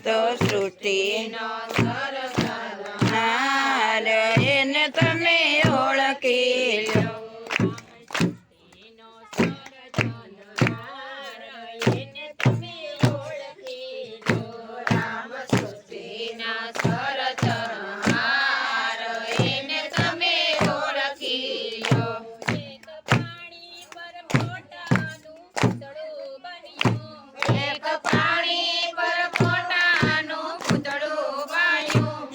તો સૃષ્ટિનો સરસનહાર એને તમે ઓળખી લો. રામ સૃષ્ટિના સર્જનહાર એને તમે ઓળખી લો. એક પાણી પર મોટાનું પૂતળું બન્યું. એક પાણી પર ફોટાનું પૂતળું બન્યું.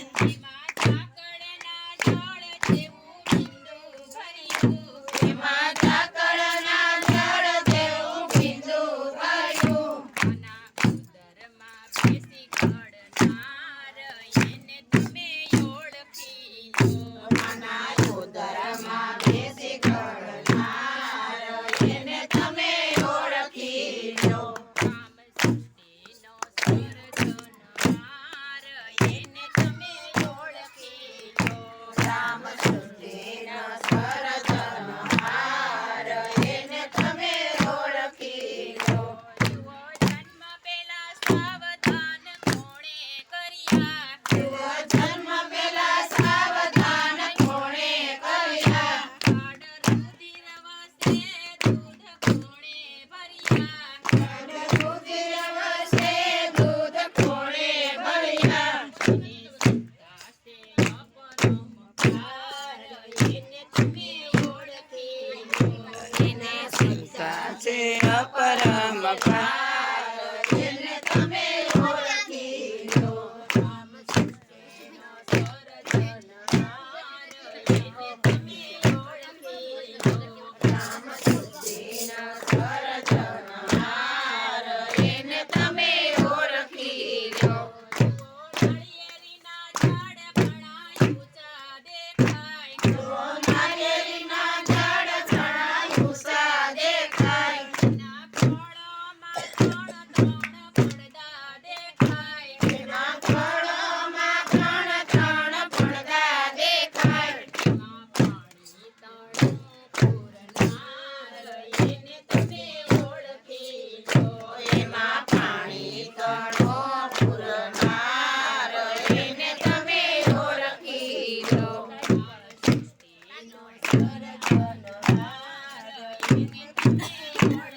એમાં ઝાકળના જળ જેવું બિંદુ ભર્યું. નાના ઉદરમાં બેસી ઘડનાર એને તમે ઓળખી લો. રામ સૃષ્ટિનો સર્જનહાર એને તમે ઓળખી લો. જન્મ પહેલા સાવધાન કોણે કર્યા? રુધિર વસે દૂધ કોણે ભર્યા? એને શંકા છે અપરંપાર એને તમે ઓળખી લો. રામ સૃષ્ટિનો સર્જનહાર એને તમે ઓળખી લો. નારિયેળીના ઝાડ ઘણા ઊંચા દેખાય. એના ફળોમાં ત્રણ પડદા દેખાય. એમાં પાણી તણો પૂરનાર એને તમે ઓળખી લો. સર્જનહાર એને તમે ઓળખી લો.